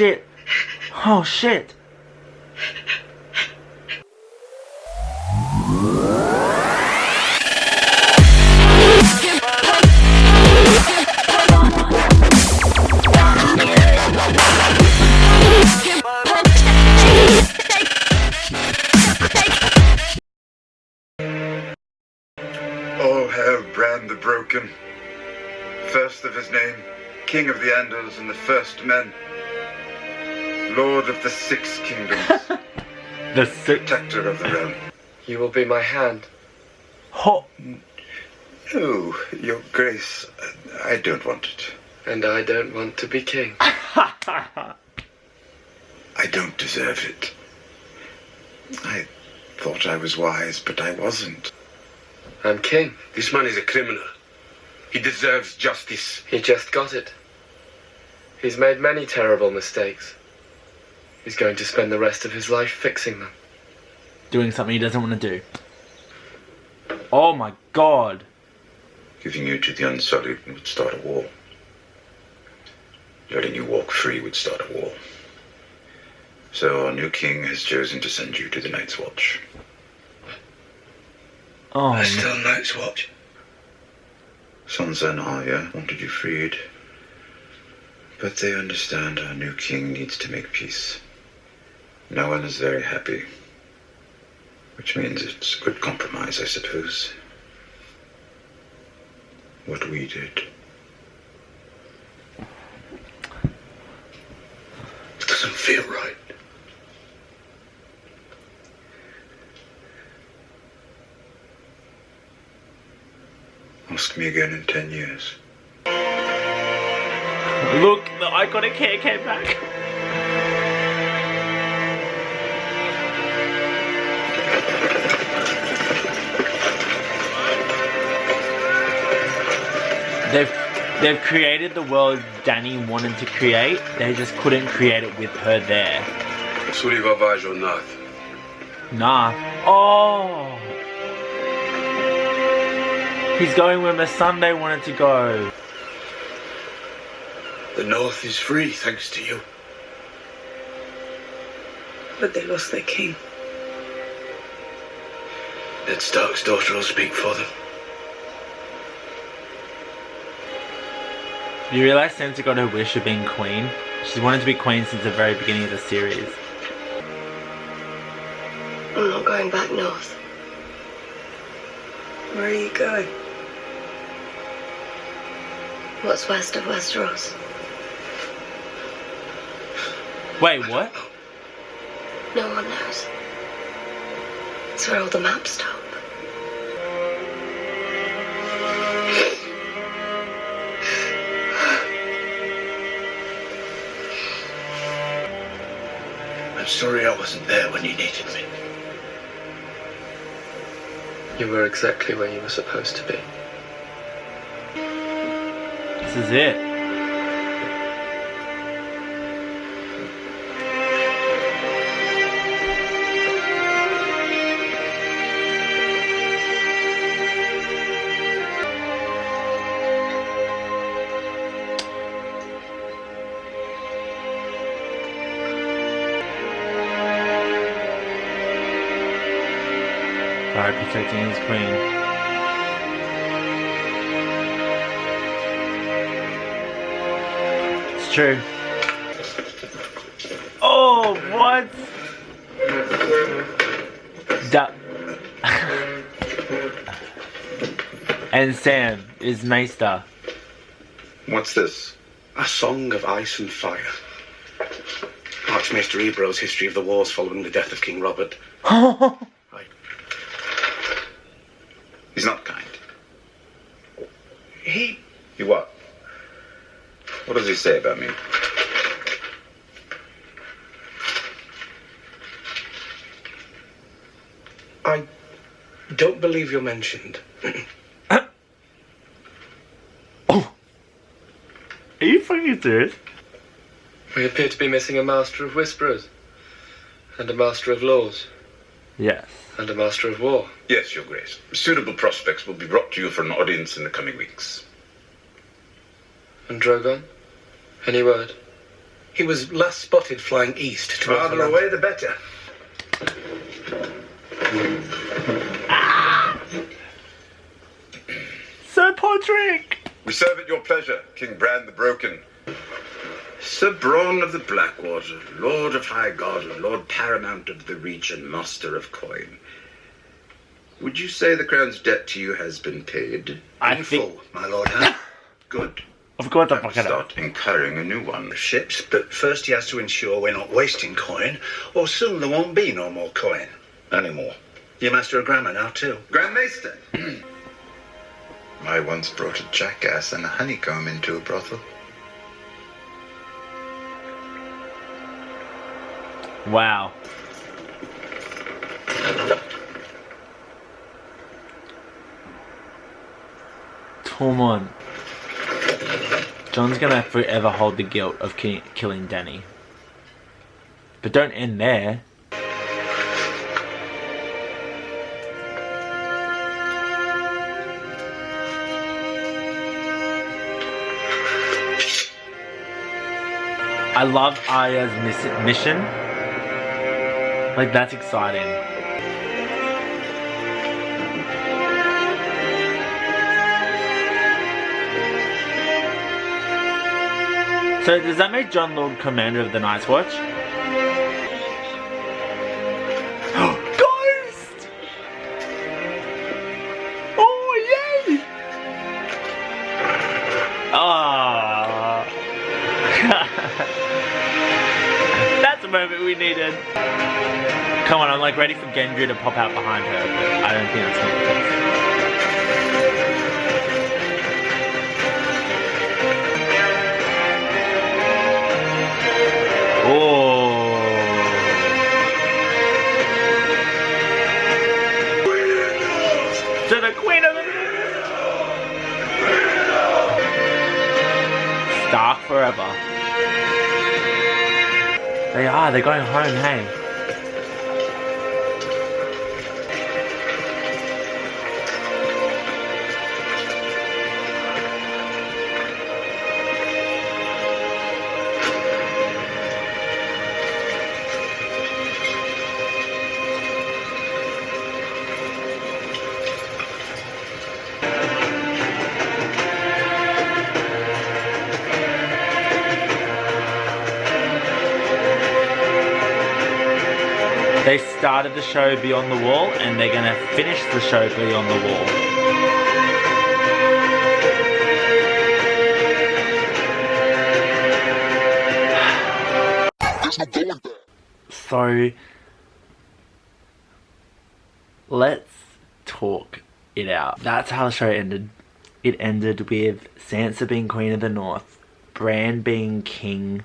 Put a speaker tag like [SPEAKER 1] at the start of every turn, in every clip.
[SPEAKER 1] shit. Oh shit.
[SPEAKER 2] Oh, hail BRAN the Broken, first of his name, King of the Andals and the first men, Lord of the Six Kingdoms, Protector of the realm.
[SPEAKER 3] You will be my hand.
[SPEAKER 1] Ho.
[SPEAKER 2] No, your grace, I don't want it.
[SPEAKER 3] And I don't want to be king.
[SPEAKER 2] I don't deserve it. I thought I was wise, but I wasn't.
[SPEAKER 3] I'm king.
[SPEAKER 4] This man is a criminal. He deserves justice.
[SPEAKER 3] He just got it. He's made many terrible mistakes. He's going to spend the rest of his life fixing them.
[SPEAKER 1] Doing something he doesn't want to do. Oh my god.
[SPEAKER 2] Giving you to the Unsullied would start a war. Letting you walk free would start a war. So our new king has chosen to send you to the Night's Watch.
[SPEAKER 1] Oh,
[SPEAKER 4] I still Night's Watch.
[SPEAKER 2] SANSA and Arya wanted you freed. But they understand our new king needs to make peace. No one is very happy. Which means it's a good compromise, I suppose. What we did.
[SPEAKER 4] It doesn't feel right.
[SPEAKER 2] Ask me again in 10 years.
[SPEAKER 1] look, the iconic hair came back. They've created the world Danny wanted to create. They just couldn't create it with her there. Nah. Oh. He's going where Sunday wanted to go.
[SPEAKER 4] The North is free, thanks to you.
[SPEAKER 5] But they lost their king.
[SPEAKER 4] Ned Stark's daughter will speak for them.
[SPEAKER 1] You realise Sansa got her wish of being queen? She's wanted to be queen since the very beginning of the series.
[SPEAKER 5] I'm not going back north. Where are you going? What's west of Westeros?
[SPEAKER 1] Wait, what?
[SPEAKER 5] No one knows. It's where all the maps stop.
[SPEAKER 4] I'm sorry I wasn't there when you needed me.
[SPEAKER 3] You were exactly where you were supposed to be.
[SPEAKER 1] This is it. Guard protecting his queen. It's true. Oh, what? And Sam is Maester.
[SPEAKER 2] What's this?
[SPEAKER 4] A Song of Ice and Fire. Archmaester Ebro's history of the wars following the death of King Robert.
[SPEAKER 2] He's not kind.
[SPEAKER 4] He
[SPEAKER 2] What? What does he say about me?
[SPEAKER 4] I don't believe you're mentioned.
[SPEAKER 1] Oh. Are you fucking serious?
[SPEAKER 3] We appear to be missing a Master of Whisperers. And a Master of Laws.
[SPEAKER 1] Yes.
[SPEAKER 3] And a Master of War.
[SPEAKER 2] Yes, Your Grace. Suitable prospects will be brought to you for an audience in the coming weeks.
[SPEAKER 3] And Drogon? Any word?
[SPEAKER 6] He was last spotted flying east.
[SPEAKER 2] Farther away, the better.
[SPEAKER 1] Sir Podrick!
[SPEAKER 2] We serve at your pleasure, King Bran the Broken. Sir Braun of the Blackwater, Lord of High God, Lord Paramount of the Reach, and Master of Coin. Would you say the Crown's debt to you has been paid?
[SPEAKER 1] In full,
[SPEAKER 6] my lord.
[SPEAKER 2] Good.
[SPEAKER 1] Of course I
[SPEAKER 2] Time to
[SPEAKER 1] fucking know.
[SPEAKER 2] start incurring a new one.
[SPEAKER 6] Ships, but first he has to ensure we're not wasting coin, or soon there won't be no more coin. Anymore. You're master of grammar now, too.
[SPEAKER 2] Grand Maester. I once brought a jackass and a honeycomb into a brothel.
[SPEAKER 1] Wow. Tormund. Jon's gonna forever hold the guilt of killing Dany. But don't end there. I love Arya's mission. Like, that's exciting. So does that make Jon Lord Commander of the Night's Watch? Ghost! Oh, yay! Ah. That's a moment we needed. Come on, I'm like ready for Gendry to pop out behind her, but I don't think that's going to be the case. Oh. To the Queen of the Stark forever. They're going home, hey. They started the show Beyond the Wall, and they're going to finish the show Beyond the Wall. So, let's talk it out. That's how the show ended. It ended with Sansa being Queen of the North, Bran being king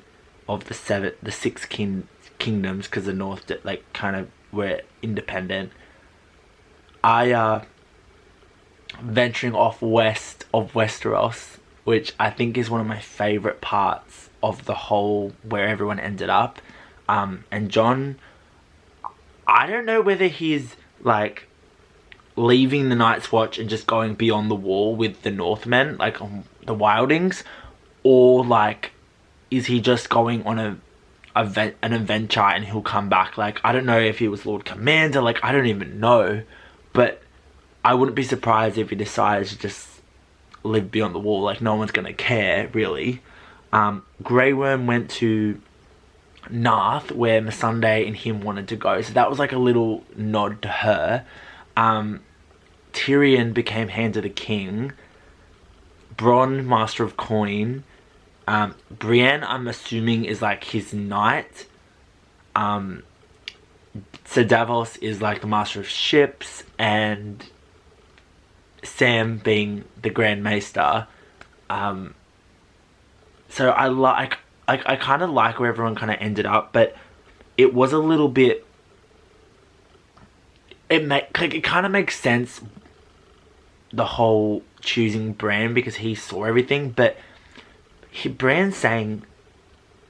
[SPEAKER 1] of the six kingdoms, because the North like kind of were independent. Arya venturing off west of Westeros, which I think is one of my favorite parts of the whole where everyone ended up. And Jon, I don't know whether he's like leaving the Night's Watch and just going beyond the wall with the Northmen, like the Wildings, or like is he just going on an adventure and he'll come back. Like, I don't know if he was Lord Commander, like I don't even know, but I wouldn't be surprised if he decided to just live beyond the wall. Like, no one's gonna care really. Grey Worm went to Narth, where Missandei and him wanted to go, so that was like a little nod to her. Tyrion became Hand of the King. Bronn, Master of Coin. Brienne, I'm assuming, is like his knight. Sir Davos is like the Master of Ships, and Sam being the Grand Maester. So I kind of like where everyone kind of ended up, but it was a little bit. It kind of makes sense, the whole choosing Bran, because he saw everything, but Bran saying,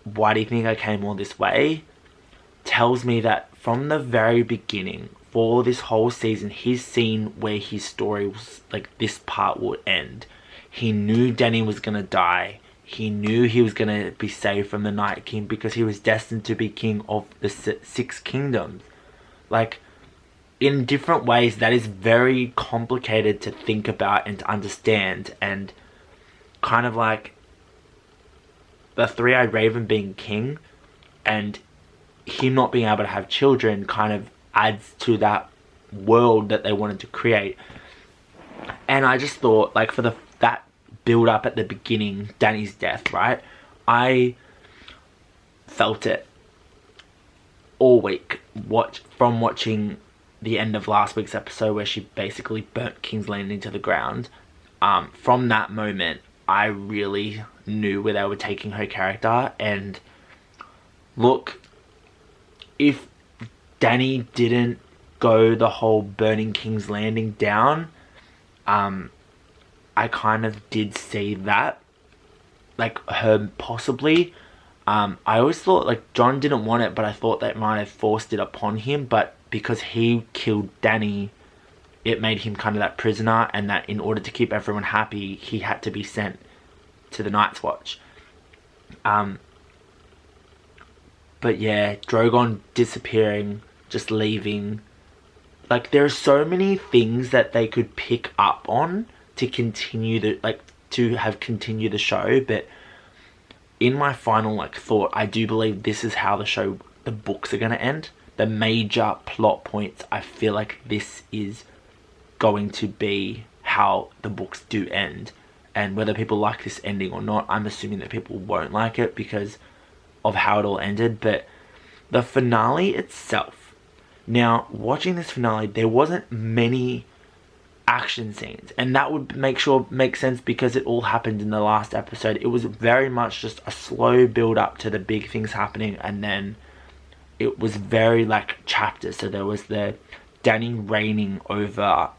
[SPEAKER 1] "Why do you think I came all this way?" tells me that from the very beginning, for this whole season, he's seen where his story was, like, this part would end. He knew Dany was gonna die. he knew he was going to be saved from the Night King because he was destined to be king of the Six Kingdoms. Like, in different ways, that is very complicated to think about and to understand. And kind of like the Three-Eyed Raven being king and him not being able to have children kind of adds to that world that they wanted to create. And I just thought, like, for that build up at the beginning, Dany's death, right? I felt it all week from watching the end of last week's episode where she basically burnt King's Landing to the ground. From that moment, I really knew where they were taking her character. And look, if Dany didn't go the whole burning King's Landing down, I kind of did see that, like, her possibly. I always thought, like, Jon didn't want it, but I thought that might have forced it upon him. But because he killed Dany, it made him kind of that prisoner, and that in order to keep everyone happy, he had to be sent to the Night's Watch. But yeah, Drogon disappearing, just leaving. Like, there are so many things that they could pick up on to continue continue the show. But in my final, like, thought, I do believe this is how the books are going to end. The major plot points, I feel like this is going to be how the books do end. And whether people like this ending or not, I'm assuming that people won't like it because of how it all ended. But the finale itself, now watching this finale, there wasn't many action scenes, and that would make sense because it all happened in the last episode. It was very much just a slow build up to the big things happening, and then it was very like chapters. So there was the Dany reigning over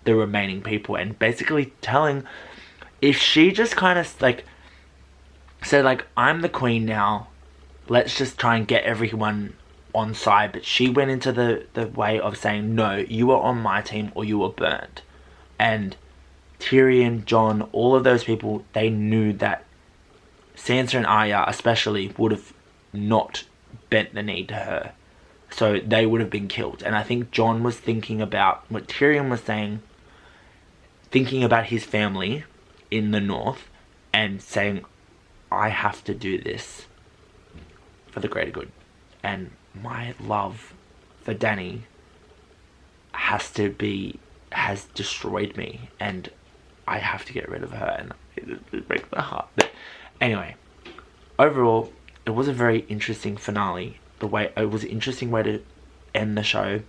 [SPEAKER 1] the remaining people and basically telling, if she just kind of like said, like, I'm the queen now, let's just try and get everyone on side. But she went into the way of saying, no, you are on my team or you are burnt. And Tyrion, Jon, all of those people, they knew that Sansa and Arya especially would have not bent the knee to her, so they would have been killed. And I think Jon was thinking about what Tyrion was saying, thinking about his family in the north and saying, I have to do this for the greater good. And my love for Dany has destroyed me, and I have to get rid of her, and it breaks my heart. But anyway, overall, it was a very interesting finale. It was an interesting way to end the show.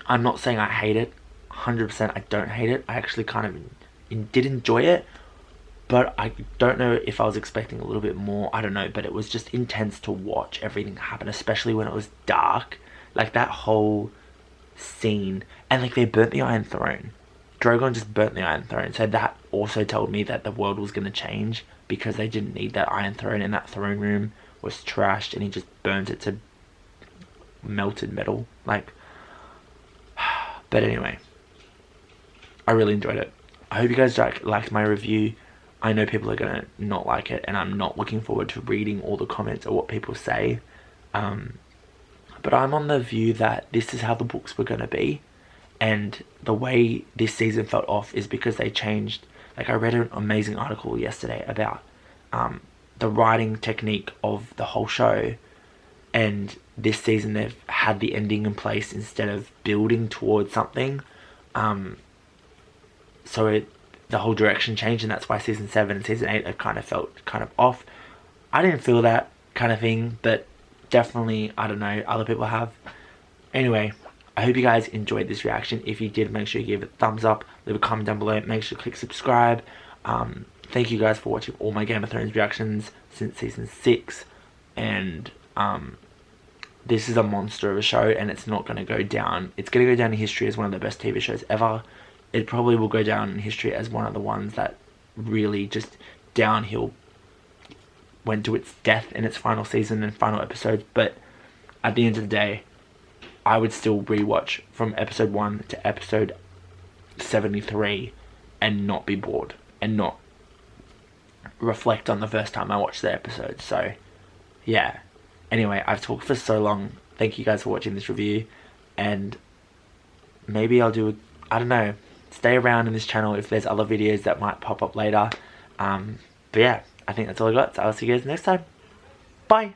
[SPEAKER 1] I'm not saying I hate it. 100% I don't hate it. I actually kind of did enjoy it, but I don't know if I was expecting a little bit more. I don't know, but it was just intense to watch everything happen, especially when it was dark. Like, that whole scene, and like, they burnt the Iron Throne. Drogon just burnt the Iron Throne, so that also told me that the world was going to change because they didn't need that Iron Throne, and that throne room was trashed, and he just burnt it to melted metal. Like, but anyway, I really enjoyed it. I hope you guys liked my review. I know people are going to not like it, and I'm not looking forward to reading all the comments or what people say. But I'm on the view that this is how the books were going to be. And the way this season felt off is because they changed. Like, I read an amazing article yesterday about the writing technique of the whole show. And this season they've had the ending in place instead of building towards something. So the whole direction changed, and that's why season 7 and season 8 have kind of felt kind of off. I didn't feel that kind of thing, but definitely, I don't know, other people have. Anyway, I hope you guys enjoyed this reaction. If you did, make sure you give it a thumbs up, leave a comment down below, make sure to click subscribe. Thank you guys for watching all my Game of Thrones reactions since season 6, and this is a monster of a show, and it's not going to go down. It's going to go down in history as one of the best TV shows ever. It probably will go down in history as one of the ones that really just downhill, went to its death in its final season and final episodes. But at the end of the day, I would still rewatch from episode 1 to episode 73 and not be bored and not reflect on the first time I watched the episode. So yeah, anyway, I've talked for so long. Thank you guys for watching this review, and maybe I'll do, I don't know, stay around in this channel if there's other videos that might pop up later. But yeah, I think that's all I got, so I'll see you guys next time. Bye!